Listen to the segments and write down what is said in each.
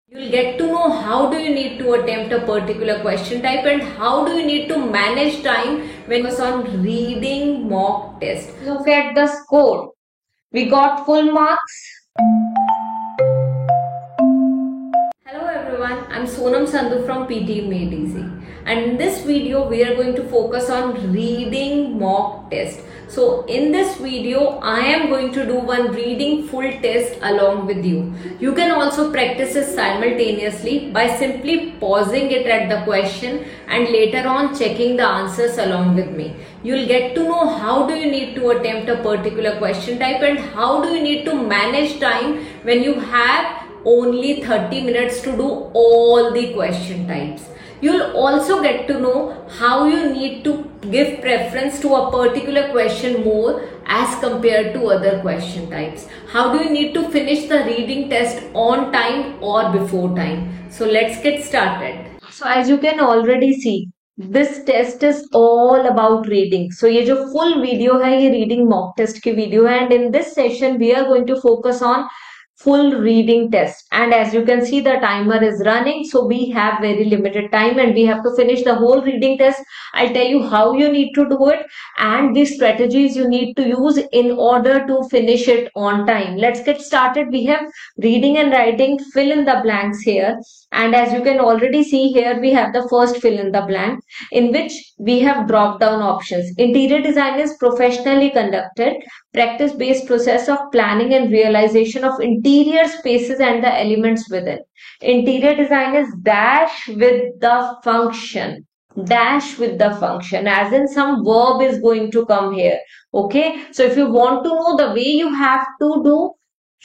You'll get to know how do you need to attempt a particular question type and how do you need to manage time when you focus on reading mock test. Look at the score. We got full marks. Hello everyone, I'm Sonam Sandhu from PT Made Easy, and in this video we are going to focus on reading mock test. So in this video I am going to do one reading full test along with you. You can also practice it simultaneously by simply pausing it at the question and later on checking the answers along with me. You'll get to know how do you need to attempt a particular question type and how do you need to manage time when you have only 30 minutes to do all the question types. You'll also get to know how you need to give preference to a particular question more as compared to other question types. How do you need to finish the reading test on time or before time? So let's get started. So as you can already see, this test is all about reading. So ये जो full video है ये reading mock test की video है, and in this session we are going to focus on full reading test, and as you can see the timer is running, so we have very limited time and we have to finish the whole reading test. I'll tell you how you need to do it and the strategies you need to use in order to finish it on time. Let's get started. We have reading and writing fill in the blanks here, and as you can already see here we have the first fill in the blank in which we have drop down options. Interior design is professionally conducted practice based process of planning and realization of interior spaces and the elements within. Interior design is dash with the function. Dash with the function, as in some verb is going to come here. Okay, so if you want to know the way you have to do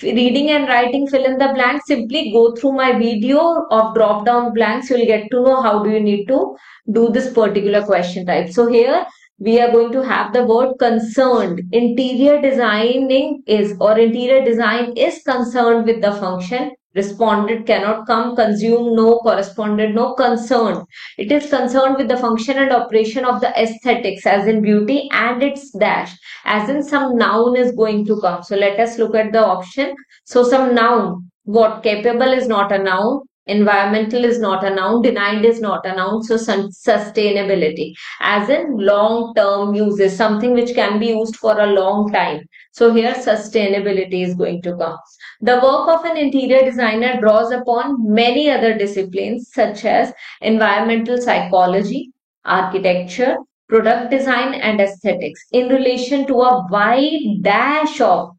reading and writing fill in the blanks, simply go through my video of drop down blanks. You'll get to know how do you need to do this particular question type. So here we are going to have the word concerned. Interior designing is, or interior design is concerned with the function. Responded cannot come, consume no, corresponded no, concerned. It is concerned with the function and operation of the aesthetics as in beauty, and its dash as in some noun is going to come. So let us look at the option. So some noun. What? Capable is not a noun. Environmental is not a noun. Denied is not a noun. So sustainability as in long term uses, something which can be used for a long time. So here sustainability is going to come. The work of an interior designer draws upon many other disciplines such as environmental psychology, architecture, product design and aesthetics in relation to a wide dash of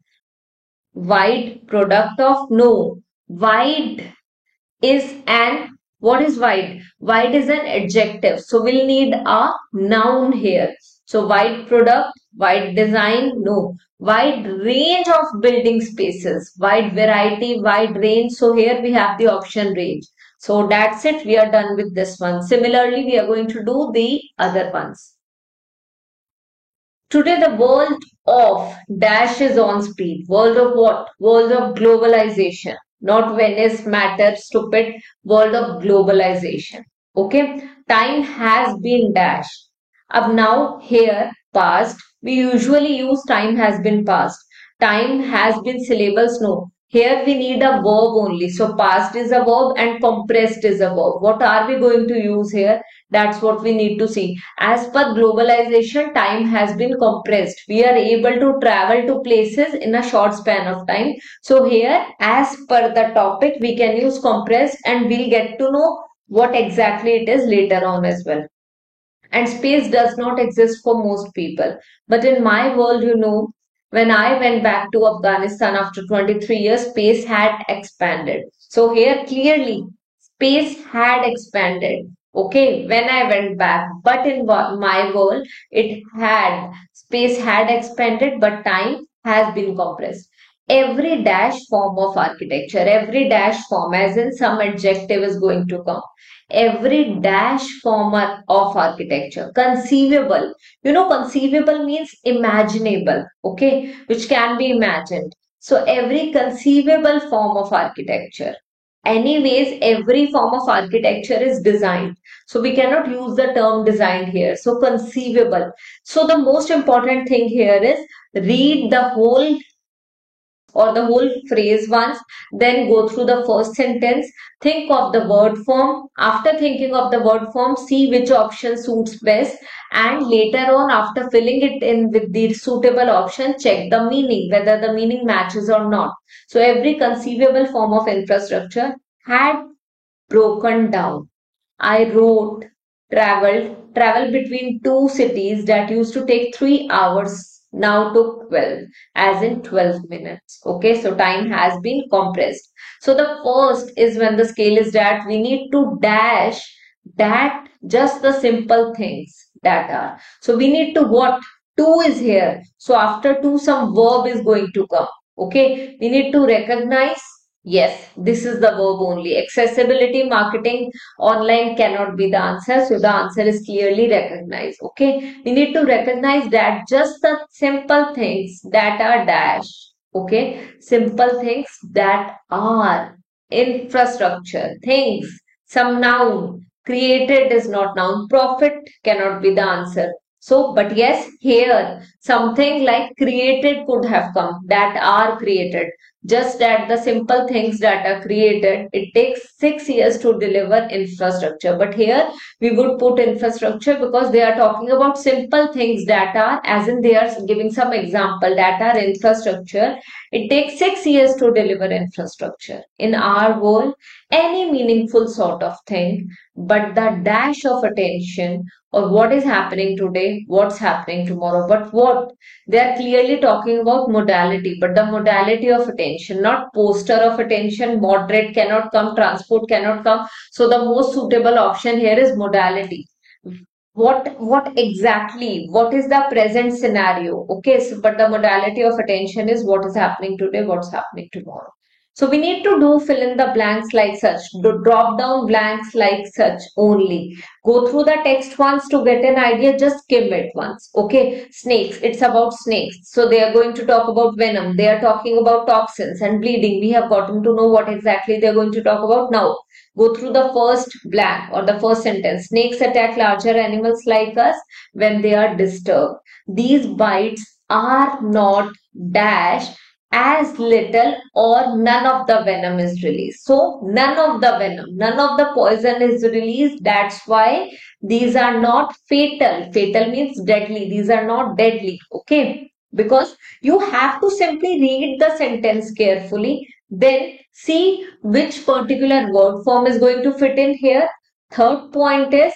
wide product of no. Wide is an, what is wide? Wide is an adjective. So we'll need a noun here. So wide product, wide design, no. Wide range of building spaces, wide variety, wide range. So here we have the option range. So that's it. We are done with this one. Similarly, we are going to do the other ones. Today the world of dash is on speed. World of what? World of globalization. Not Venice, matter, stupid. World of globalization. Okay. Time has been dashed. Up now here past. We usually use time has been past. Time has been syllables. No. Here we need a verb only. So past is a verb and compressed is a verb. What are we going to use here? That's what we need to see. As per globalization, time has been compressed. We are able to travel to places in a short span of time. So here, as per the topic, we can use compressed and we'll get to know what exactly it is later on as well. And space does not exist for most people. But in my world, you know, when I went back to Afghanistan after 23 years, space had expanded. So here clearly, space had expanded. Okay, when I went back, but in my world, it had, space had expanded, but time has been compressed. Every dash form of architecture, every dash form, as in some adjective is going to come. Every dash form of architecture, conceivable. You know, conceivable means imaginable, okay, which can be imagined. So every conceivable form of architecture. Anyways, every form of architecture is designed. So we cannot use the term designed here. So conceivable. So the most important thing here is read the whole or the whole phrase once, then go through the first sentence, think of the word form. After thinking of the word form, see which option suits best, and later on, after filling it in with the suitable option, check the meaning, whether the meaning matches or not. So every conceivable form of infrastructure had broken down. I wrote, traveled between two cities that used to take 3 hours, now took 12, as in 12 minutes. Okay, so time has been compressed. So the first is when the scale is that we need to dash that just the simple things that are. So we need to what? To is here. So after to, some verb is going to come. Okay, we need to recognize. Yes, this is the verb only. Accessibility marketing online cannot be the answer. So the answer is clearly recognized. Okay. We need to recognize that just the simple things that are dash. Okay. Simple things that are infrastructure, things, some noun. Created is not noun. Profit cannot be the answer. So, but yes, here something like created could have come, that are created. Just that the simple things that are created, it takes 6 years to deliver infrastructure. But here we would put infrastructure because they are talking about simple things that are, as in they are giving some example that are infrastructure. It takes 6 years to deliver infrastructure. In our world, any meaningful sort of thing, but the dash of attention or what is happening today, what's happening tomorrow, but what they are clearly talking about modality, but the modality of attention, not poster of attention. Moderate cannot come, transport cannot come. So the most suitable option here is modality. What exactly? What is the present scenario? Okay, so but the modality of attention is what is happening today, what's happening tomorrow. So we need to do fill in the blanks like such, do drop down blanks like such only. Go through the text once to get an idea, just skim it once. Okay, snakes, it's about snakes. So they are going to talk about venom. They are talking about toxins and bleeding. We have gotten to know what exactly they are going to talk about now. Go through the first blank or the first sentence. Snakes attack larger animals like us when they are disturbed. These bites are not dash as little or none of the venom is released. So none of the venom, none of the poison is released. That's why these are not fatal. Fatal means deadly. These are not deadly. Okay. Because you have to simply read the sentence carefully. Then see which particular word form is going to fit in here. Third point is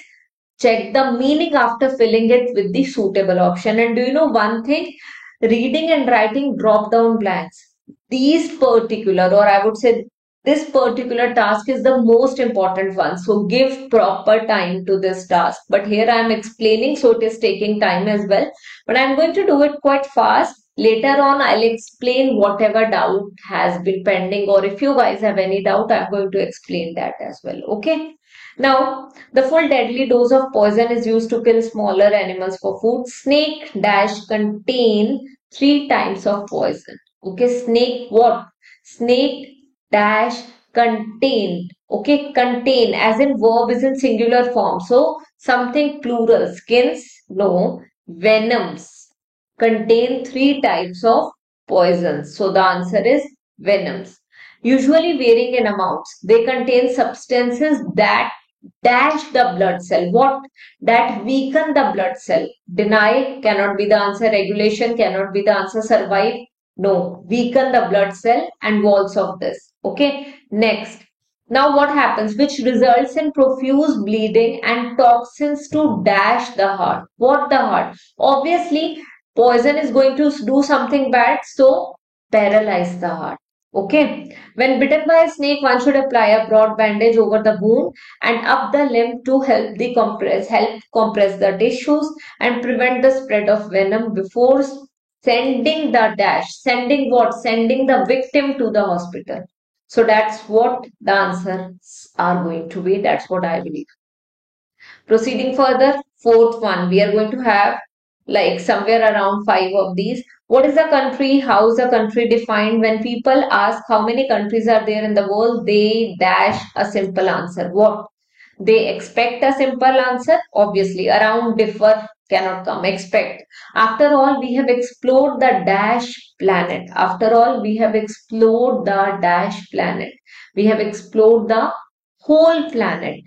check the meaning after filling it with the suitable option. And do you know one thing? Reading and writing drop down blanks. These particular, or I would say this particular task is the most important one. So give proper time to this task. But here I am explaining, so it is taking time as well. But I am going to do it quite fast. Later on, I'll explain whatever doubt has been pending, or if you guys have any doubt, I'm going to explain that as well. Okay. Now, the full deadly dose of poison is used to kill smaller animals for food. Snake dash contain 3 times of poison. Okay, snake what? Snake dash contain. Okay, contain as in verb is in singular form. So, something plural. Skins, no. Venoms contain 3 types of poisons. So, the answer is venoms. Usually varying in amounts. They contain substances that dash the blood cell. What? That weaken the blood cell. Deny cannot be the answer. Regulation cannot be the answer. Survive? No. Weaken the blood cell and walls of this. Okay. Next. Now what happens? Which results in profuse bleeding and toxins to dash the heart. What the heart? Obviously, poison is going to do something bad. So paralyze the heart. Okay. When bitten by a snake, one should apply a broad bandage over the wound and up the limb to help compress the tissues and prevent the spread of venom before sending the dash. Sending what? Sending the victim to the hospital. So that's what the answers are going to be. That's what I believe. Proceeding further, fourth one, we are going to have like somewhere around 5 of these. What is a country? How is a country defined? When people ask how many countries are there in the world, they dash a simple answer. What? They expect a simple answer. Obviously, around differ cannot come. Expect. After all, we have explored the dash planet. After all, we have explored the dash planet. We have explored the whole planet.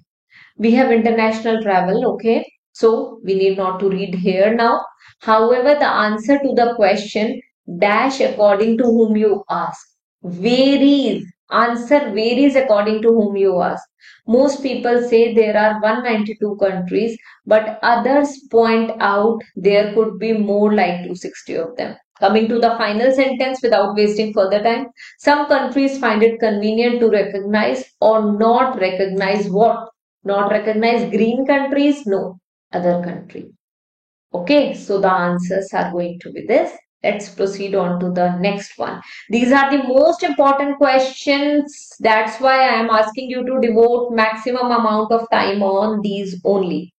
We have international travel, okay? So we need not to read here now. However, the answer to the question dash according to whom you ask varies. Answer varies according to whom you ask. Most people say there are 192 countries, but others point out there could be more like 260 of them. Coming to the final sentence without wasting further time, some countries find it convenient to recognize or not recognize what? Not recognize green countries? No, other country. Okay, so the answers are going to be this. Let's proceed on to the next one. These are the most important questions. That's why I am asking you to devote maximum amount of time on these only.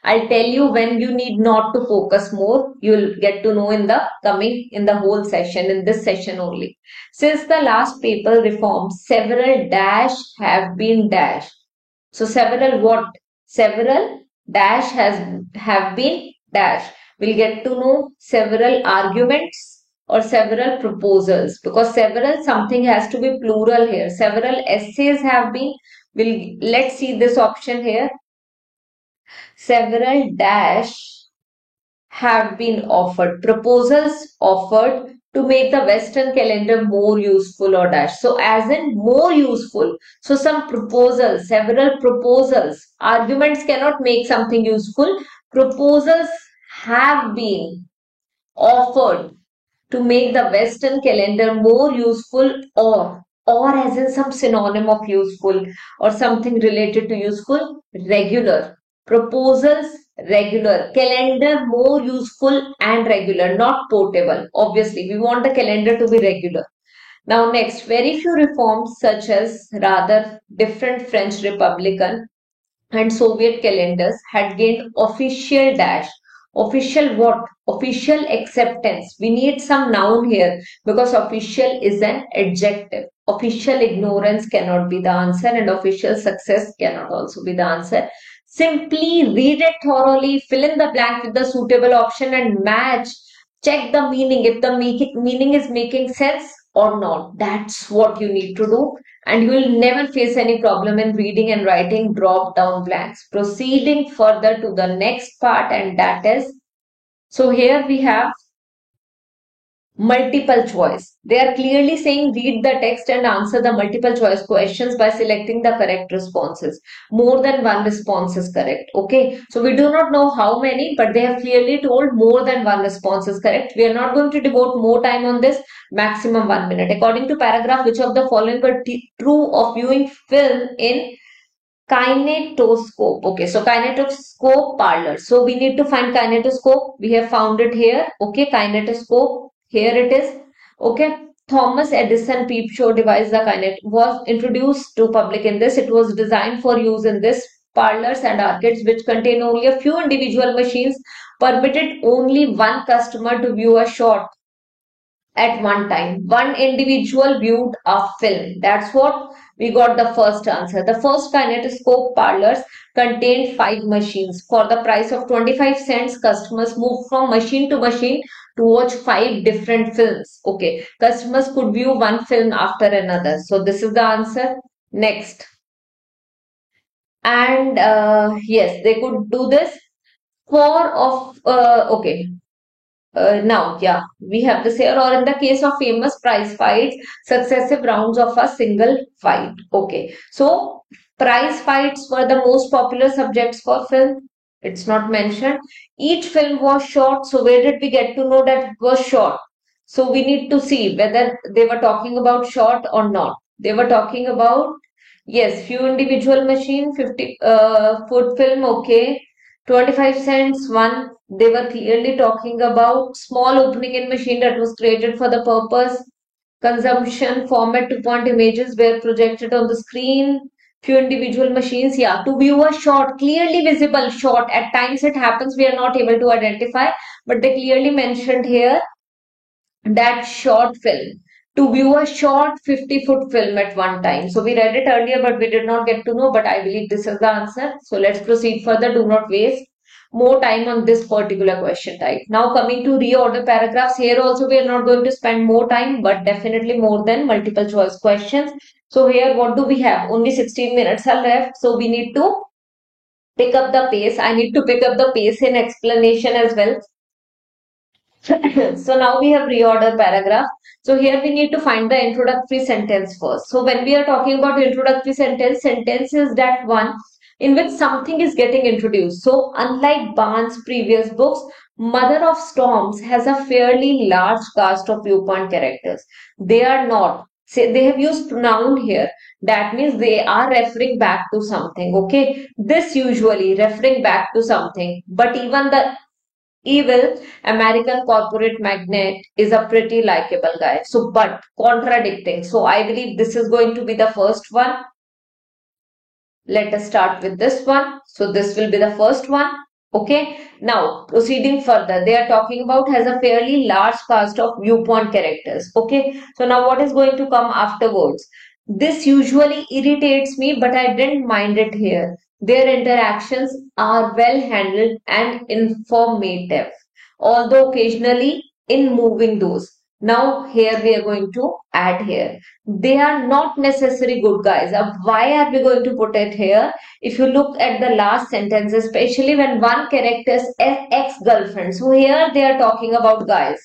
I'll tell you when you need not to focus more. You'll get to know in the whole session, in this session only. Since the last paper reform, several dash have been dashed. So several what? Several dash have been dash. We'll get to know several arguments or several proposals, because several something has to be plural here. Several essays have been. Let's see this option here. Several dash have been offered. Proposals offered to make the Western calendar more useful or dash. So as in more useful. So some proposals, several proposals. Arguments cannot make something useful. Proposals have been offered to make the Western calendar more useful, or as in some synonym of useful or something related to useful, regular. Proposals, regular. Calendar more useful and regular, not portable. Obviously, we want the calendar to be regular. Now next, very few reforms such as rather different French Republican and Soviet calendars had gained official dash. Official what? Official acceptance. We need some noun here because official is an adjective. Official ignorance cannot be the answer, and official success cannot also be the answer. Simply read it thoroughly, fill in the blank with the suitable option and match. Check the meaning, if the meaning is making sense or not. That's what you need to do, and you will never face any problem in reading and writing drop down blanks. Proceeding further to the next part, and that is, so here we have multiple choice. They are clearly saying read the text and answer the multiple choice questions by selecting the correct responses. More than one response is correct. Okay, so we do not know how many, but they have clearly told more than one response is correct. We are not going to devote more time on this. Maximum 1 minute. According to paragraph, which of the following are true of viewing film in kinetoscope? Okay, so kinetoscope parlor. So we need to find kinetoscope. We have found it here. Okay, kinetoscope. Here it is. Okay, Thomas Edison peep show device, the kinet, was introduced to public in this. It was designed for use in this parlors and arcades which contain only a few individual machines, permitted only one customer to view a shot at one time. One individual viewed a film. That's what we got the first answer. The first kinetoscope parlors contained 5 machines. For the price of 25 cents, customers moved from machine to machine to watch 5 different films. Okay, customers could view one film after another. So this is the answer. Next. And yes, they could do this. Okay. Now, yeah, we have this here, or in the case of famous prize fights, successive rounds of a single fight. Okay, so prize fights were the most popular subjects for film. It's not mentioned. Each film was short. So where did we get to know that it was short? So we need to see whether they were talking about short or not. They were talking about, yes, few individual machine, 50 foot film. Okay, 25 cents one. They were clearly talking about small opening in machine that was created for the purpose. Consumption format to point images were projected on the screen. Few individual machines, yeah, to view a shot, clearly visible shot. At times it happens we are not able to identify, but they clearly mentioned here that short film. To view a short 50-foot film at one time. So we read it earlier, but we did not get to know, but I believe this is the answer. So let's proceed further. Do not waste. more time on this particular question type. Now coming to reorder paragraphs, here also we are not going to spend more time, but definitely more than multiple choice questions. So here what do we have? Only 16 minutes are left. So we need to pick up the pace. I need to pick up the pace in explanation as well. So now we have reorder paragraph. So here we need to find the introductory sentence first. So when we are talking about introductory sentence, sentence is that one in which something is getting introduced. So unlike Barnes' previous books, Mother of Storms has a fairly large cast of viewpoint characters. They are not. Say they have used pronoun here. That means they are referring back to something. Okay. This usually referring back to something. But even the evil American corporate magnate is a pretty likable guy. So, but contradicting. So, I believe this is going to be the first one. Let us start with this one. So, this will be the first one. Okay. Now, proceeding further, they are talking about has a fairly large cast of viewpoint characters. Okay. So, now what is going to come afterwards? This usually irritates me, but I didn't mind it here. Their interactions are well handled and informative, although occasionally in moving those. Now, here we are going to add here. They are not necessarily good guys. Why are we going to put it here? If you look at the last sentence, especially when one character is ex-girlfriend. So here they are talking about guys,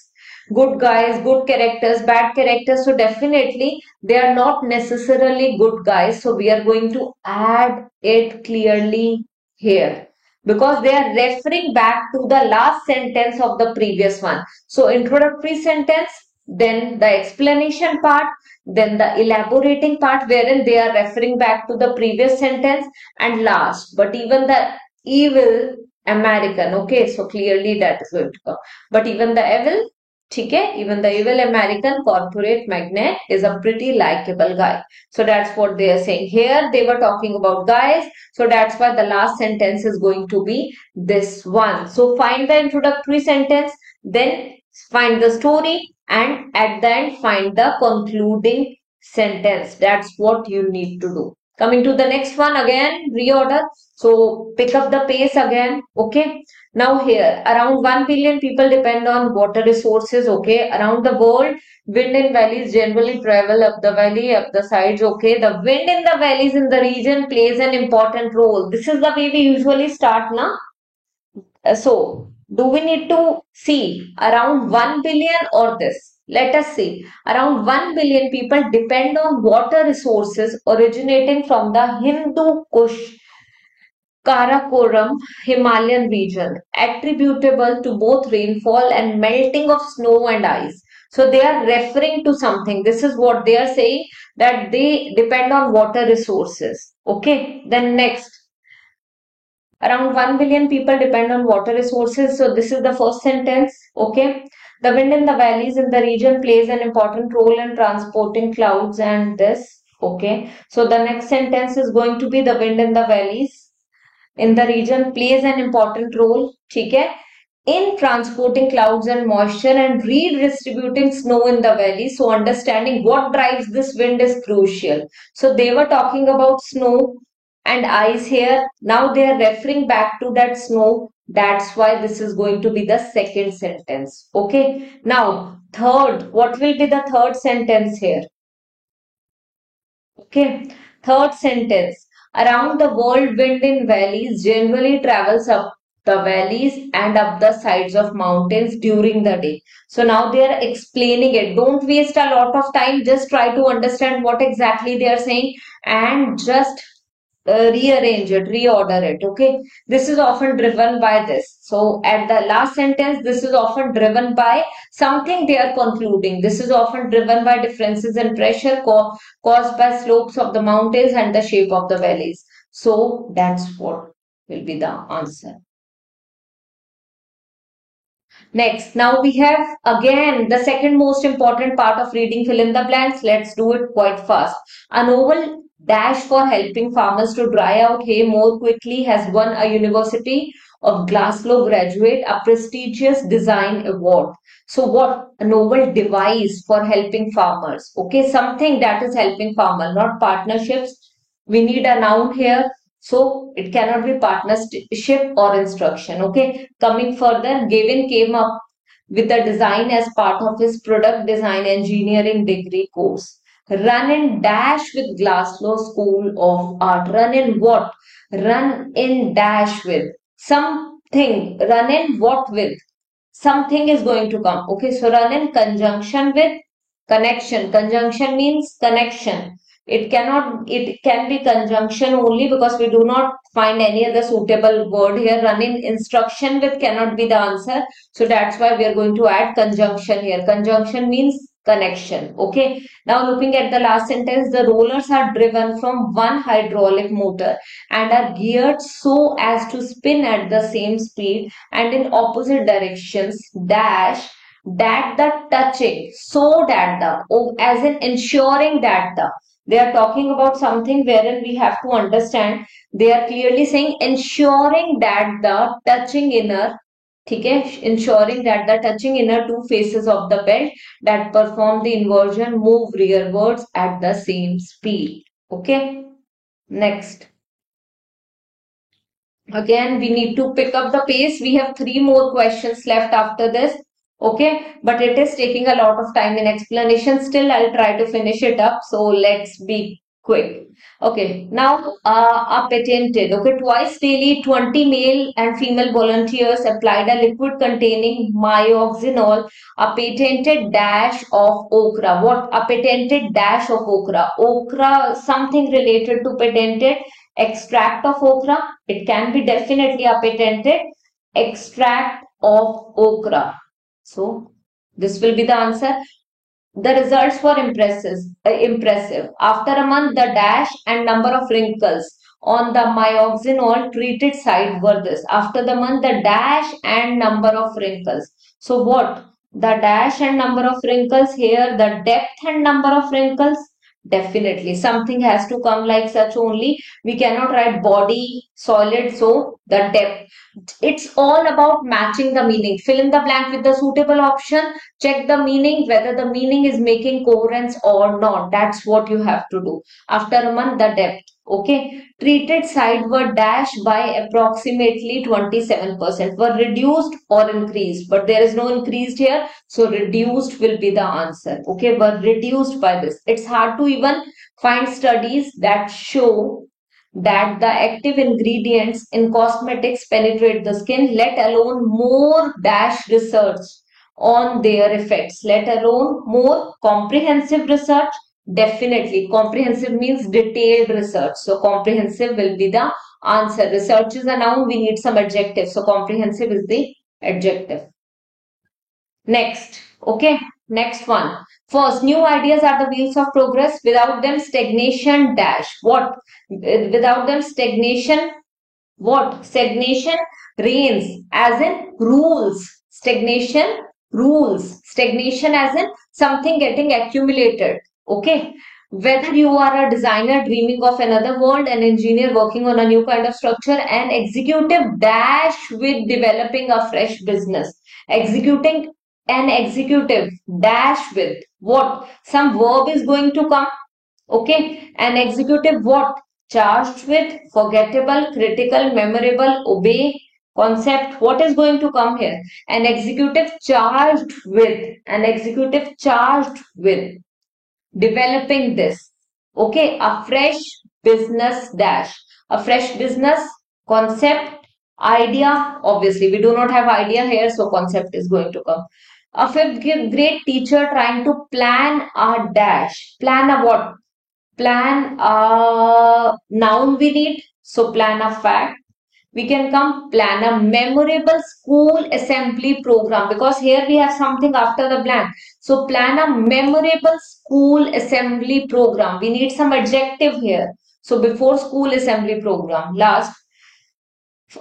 good characters, bad characters. So definitely they are not necessarily good guys. So we are going to add it clearly here because they are referring back to the last sentence of the previous one. So introductory sentence, then the explanation part, then the elaborating part wherein they are referring back to the previous sentence, and last, but even the evil American, okay, so clearly that is going to come. But even the evil, okay, even the evil American corporate magnate is a pretty likable guy. So that's what they are saying. Here they were talking about guys. So that's why the last sentence is going to be this one. So find the introductory sentence, then find the story, and at the end find the concluding sentence. That's what you need to do. Coming to the next one again, reorder. So pick up the pace again. Okay. Now here, around 1 billion people depend on water resources, okay. Around the world, wind in valleys generally travel up the valley, up the sides, okay. The wind in the valleys in the region plays an important role. This is the way we usually start now. So, do we need to see around 1 billion or this? Let us see. Around 1 billion people depend on water resources originating from the Hindu Kush Karakoram Himalayan region, attributable to both rainfall and melting of snow and ice. So they are referring to something. This is what they are saying, that they depend on water resources. Okay. Then next, around 1 billion people depend on water resources. So this is the first sentence. Okay. The wind in the valleys in the region plays an important role in transporting clouds and this. Okay. So the next sentence is going to be the wind in the valleys in the region plays an important role, ठीक है, in transporting clouds and moisture and redistributing snow in the valley. So understanding what drives this wind is crucial. So they were talking about snow and ice here. Now they are referring back to that snow. That's why this is going to be the second sentence. Okay. Now third, what will be the third sentence here? Okay. Third sentence. Around the world, wind in valleys generally travels up the valleys and up the sides of mountains during the day. So now they are explaining it. Don't waste a lot of time. Just try to understand what exactly they are saying and just rearrange it, reorder it. Okay. This is often driven by this. So at the last sentence, this is often driven by something they are concluding. This is often driven by differences in pressure caused by slopes of the mountains and the shape of the valleys. So that's what will be the answer. Next, now we have again the second most important part of reading fill in the blanks. Let's do it quite fast. A novel dash for helping farmers to dry out hay more quickly has won a University of Glasgow graduate a prestigious design award. So what? A novel device for helping farmers. Okay, something that is helping farmers, not partnerships. We need a noun here. So it cannot be partnership or instruction. Okay. Coming further, Gavin came up with the design as part of his product design engineering degree course. Run in dash with Glasgow School of Art. Run in what? Run in dash with something. Run in what with? Something is going to come. Okay, so run in conjunction with connection. Conjunction means connection. It can be conjunction only because we do not find any other suitable word here. Run in instruction with cannot be the answer. So that's why we are going to add conjunction here. Conjunction means connection. Okay. Now looking at the last sentence, the rollers are driven from one hydraulic motor and are geared so as to spin at the same speed and in opposite directions dash that the touching so that the as in ensuring that the they are talking about something wherein we have to understand they are clearly saying ensuring that the touching inner okay ensuring that the touching inner two faces of the belt that perform the inversion move rearwards at the same speed. Okay, next. Again, we need to pick up the pace. We have three more questions left after this. Okay, but it is taking a lot of time in explanation. Still, I'll try to finish it up. So let's be quick. Okay, now are patented. Okay, twice daily, 20 male and female volunteers applied a liquid containing myoxinol, a patented dash of okra. What? A patented dash of okra. Okra, something related to patented extract of okra. It can be definitely a patented extract of okra. So this will be the answer. The results were impressive. After a month, the dash and number of wrinkles on the myoxinol treated side were this. After the month, the dash and number of wrinkles. So what? The dash and number of wrinkles here, the depth and number of wrinkles. Definitely something has to come like such only. We cannot write body solid, so the depth. It's all about matching the meaning. Fill in the blank with the suitable option. Check the meaning, whether the meaning is making coherence or not. That's what you have to do. After a month, the depth. Okay. Treated side were dashed by approximately 27%. Were reduced or increased. But there is no increased here. So reduced will be the answer. Okay. Were reduced by this. It's hard to even find studies that show that the active ingredients in cosmetics penetrate the skin, let alone more dash research on their effects, let alone more comprehensive research. Definitely, comprehensive means detailed research. So, comprehensive will be the answer. Research is a noun, we need some adjective. So, comprehensive is the adjective. Next, okay, next one. First, new ideas are the wheels of progress. Without them, stagnation dash. What? Without them, stagnation. What? Stagnation reigns, as in rules. Stagnation rules. Stagnation as in something getting accumulated. Okay. Whether you are a designer dreaming of another world, an engineer working on a new kind of structure, an executive dash with developing a fresh business. Executing an executive dash with what? Some verb is going to come. Okay. An executive what? Charged with, forgettable, critical, memorable, obey, concept. What is going to come here? An executive charged with. An executive charged with developing this. Okay. A fresh business dash. A fresh business concept, idea. Obviously, we do not have idea here, so concept is going to come. A fifth grade teacher trying to plan a dash. Plan a what? Plan a noun we need. So plan a fact. We can come plan a memorable school assembly program because here we have something after the blank. So plan a memorable school assembly program. We need some adjective here. So before school assembly program. Last,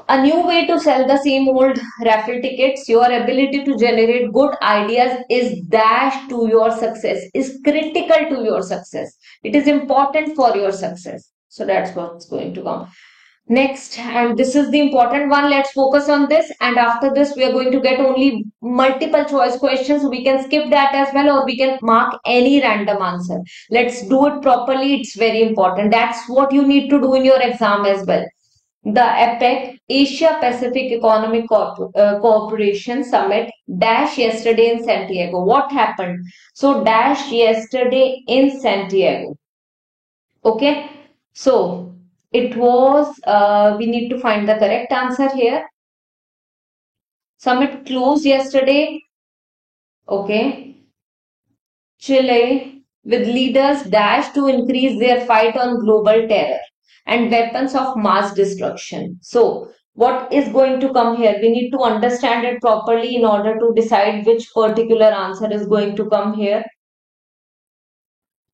a new way to sell the same old raffle tickets. Your ability to generate good ideas is dash to your success, is critical to your success. It is important for your success. So that's what's going to come. Next, and this is the important one. Let's focus on this. And after this, we are going to get only multiple choice questions. We can skip that as well, or we can mark any random answer. Let's do it properly. It's very important. That's what you need to do in your exam as well. The APEC, Asia Pacific Economic Cooperation Summit, dash yesterday in Santiago. What happened? So, dash yesterday in Santiago. Okay. So, it was, we need to find the correct answer here. Summit closed yesterday. Okay. Chile with leaders dash to increase their fight on global terror and weapons of mass destruction. So, what is going to come here? We need to understand it properly in order to decide which particular answer is going to come here.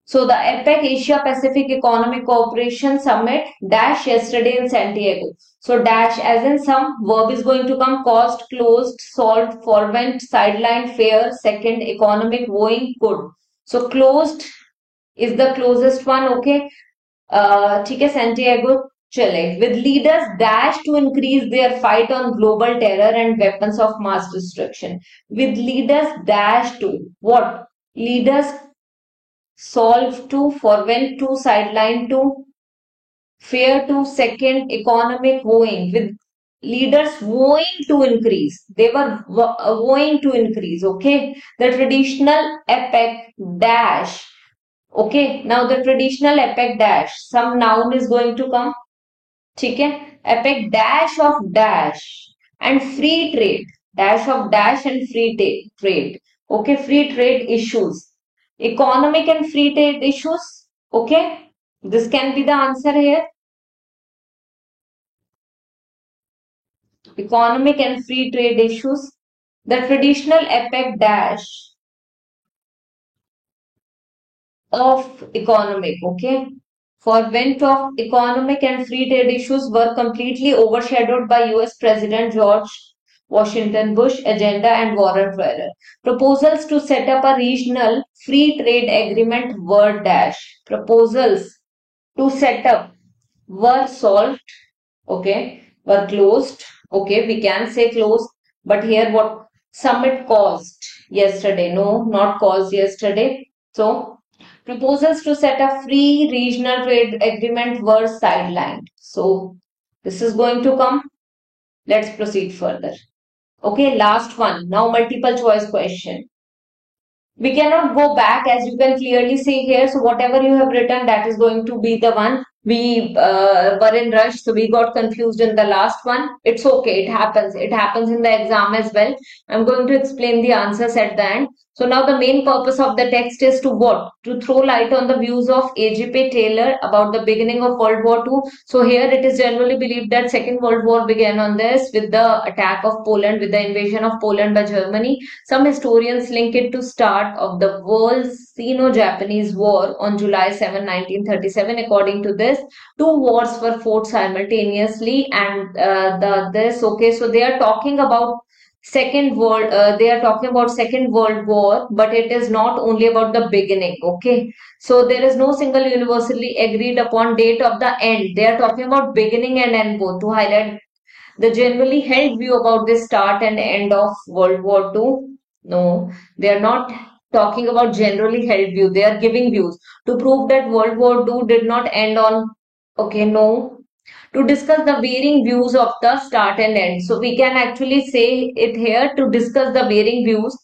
So the APEC Asia Pacific Economic Cooperation Summit dash yesterday in Santiago. So dash as in some verb is going to come caused, closed, solved, forwent, sidelined, fair, second, economic, going, could. So closed is the closest one. Okay. ठीक है, Santiago, Chile, with leaders dash to increase their fight on global terror and weapons of mass destruction. With leaders dash to what? Leaders solve to, forwent to, sideline to, fair to, second, economic, wooing, with leaders vowing to increase. They were vowing to increase. Okay. The traditional epic dash. Okay. Now the traditional epic dash. Some noun is going to come. ठीक है. Epic dash of dash and free trade. Dash of dash and free trade. Okay. Free trade issues. Economic and free trade issues. Okay. This can be the answer here. Economic and free trade issues. The traditional epic dash of economic. Okay. Forwent of economic and free trade issues were completely overshadowed by US President George Washington Bush agenda and war on terror. Proposals to set up a regional free trade agreement were dash. Proposals to set up were solved, okay, were closed, okay, we can say closed, but here what? Summit caused yesterday. No, not caused yesterday. So, proposals to set a free regional trade agreement were sidelined. So, this is going to come. Let's proceed further. Okay, last one. Now, multiple choice question. We cannot go back, as you can clearly see here. So whatever you have written, that is going to be the one. We were in rush, so we got confused in the last one. It's okay. It happens. It happens in the exam as well. I'm going to explain the answers at the end. So now the main purpose of the text is to what? To throw light on the views of A.J.P. Taylor about the beginning of World War II. So here it is generally believed that Second World War began on this with the attack of Poland, with the invasion of Poland by Germany. Some historians link it to start of the world's Sino-Japanese War on July 7, 1937. According to this, two wars were fought simultaneously, and okay. So they are talking about they are talking about Second World War, but it is not only about the beginning. Okay, so there is no single universally agreed upon date of the end. They are talking about beginning and end both to highlight the generally held view about the start and end of World War II. No, they are not talking about generally held view. They are giving views to prove that World War II did not end on. Okay, no, to discuss the varying views of the start and end. So we can actually say it here to discuss the varying views.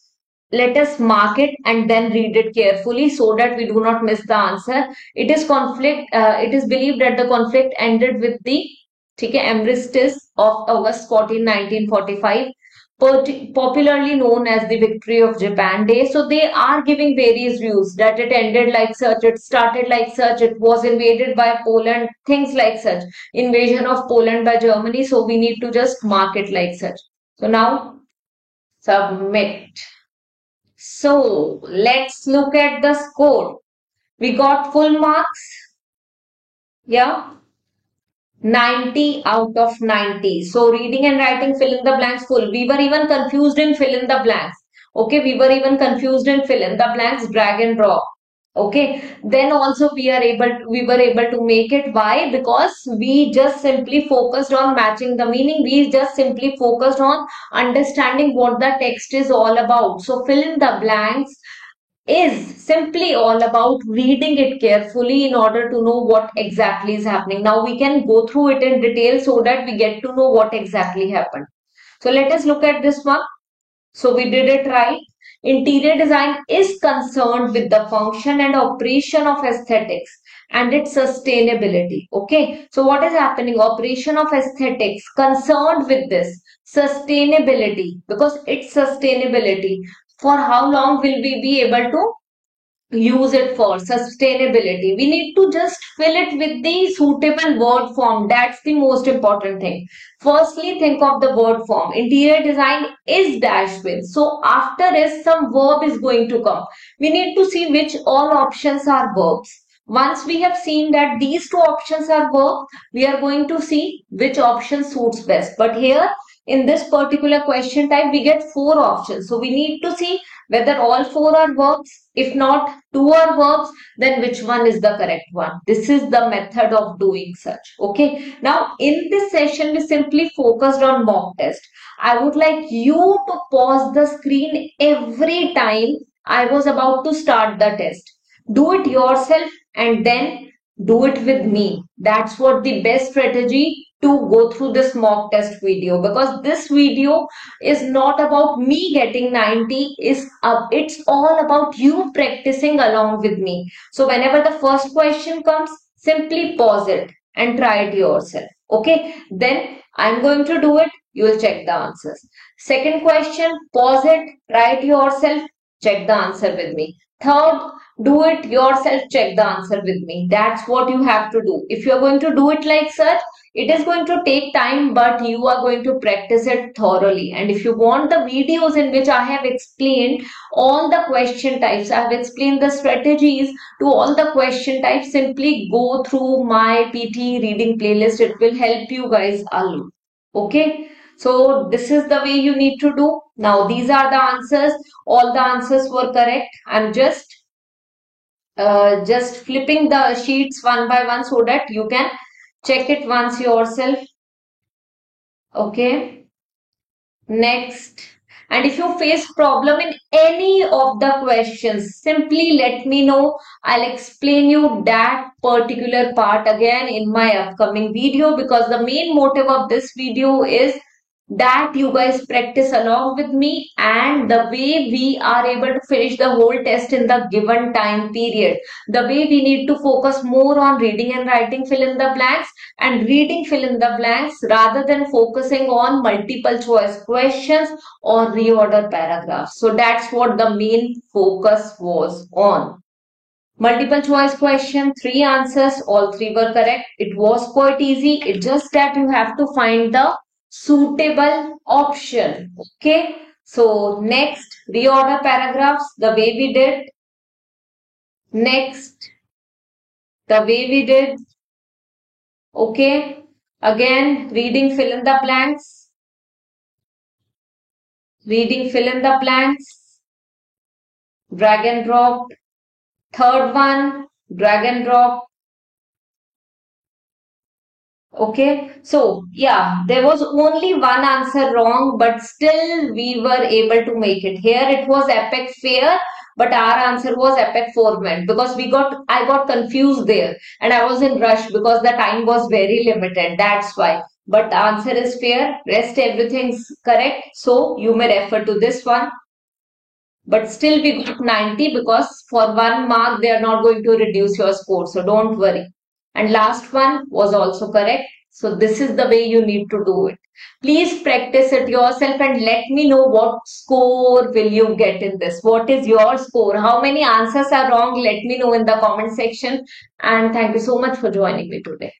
Let us mark it and then read it carefully so that we do not miss the answer. It is conflict. It is believed that the conflict ended with the armistice of August 14, 1945, popularly known as the Victory of Japan Day. So they are giving various views that it ended like such, it started like such, it was invaded by Poland, things like such, invasion of Poland by Germany. So we need to just mark it like such. So now submit. So let's look at the score. We got full marks. Yeah. 90 out of 90. So reading and writing fill in the blanks full. We were even confused in fill in the blanks. Okay, we were even confused in fill in the blanks, drag and drop. Okay, then also we were able to make it. Why? Because we just simply focused on matching the meaning. We just simply focused on understanding what the text is all about. So fill in the blanks is simply all about reading it carefully in order to know what exactly is happening. Now we can go through it in detail so that we get to know what exactly happened. So let us look at this one. So we did it right. Interior design is concerned with the function and operation of aesthetics and its sustainability. Okay. So what is happening? Operation of aesthetics concerned with this sustainability, because it's sustainability. For how long will we be able to use it for sustainability? We need to just fill it with the suitable word form. That's the most important thing. Firstly, think of the word form. Interior design is dash with, so after is some verb is going to come. We need to see which all options are verbs. Once we have seen that these two options are verb, we are going to see which option suits best. But here in this particular question type we get four options, so we need to see whether all four are verbs. If not, two are verbs, then which one is the correct one? This is the method of doing such. Okay. Now, in this session, we simply focused on mock test. I would like you to pause the screen every time I was about to start the test. Do it yourself and then do it with me. That's what the best strategy to go through this mock test video, because this video is not about me getting 90, it's all about you practicing along with me. So whenever the first question comes, simply pause it and try it yourself. Okay, then I'm going to do it, you will check the answers. Second question, pause it, try it yourself, check the answer with me. Third, do it yourself, check the answer with me. That's what you have to do. If you're going to do it like such, it is going to take time, but you are going to practice it thoroughly. And if you want the videos in which I have explained all the question types, I have explained the strategies to all the question types, simply go through my PT reading playlist. It will help you guys a lot. Okay. So this is the way you need to do. Now these are the answers. All the answers were correct. I'm just flipping the sheets one by one so that you can check it once yourself. Okay. Next. And if you face problem in any of the questions, simply let me know. I'll explain you that particular part again in my upcoming video, because the main motive of this video is that you guys practice along with me, and the way we are able to finish the whole test in the given time period. The way we need to focus more on reading and writing fill in the blanks and reading fill in the blanks, rather than focusing on multiple choice questions or reorder paragraphs. So that's what the main focus was on. Multiple choice question, three answers, all three were correct. It was quite easy. It's just that you have to find the suitable option. Okay. So next, reorder paragraphs the way we did. Next, the way we did. Okay. Again, reading fill in the blanks. Reading fill in the blanks. Drag and drop. Third one, drag and drop. Okay, so yeah, there was only one answer wrong, but still we were able to make it. Here it was epic fair, but our answer was epic format, because I got confused there and I was in rush because the time was very limited. That's why. But the answer is fair. Rest everything's correct. So you may refer to this one. But still we got 90, because for 1 mark they are not going to reduce your score. So don't worry. And last one was also correct. So this is the way you need to do it. Please practice it yourself and let me know what score will you get in this. What is your score? How many answers are wrong? Let me know in the comment section. And thank you so much for joining me today.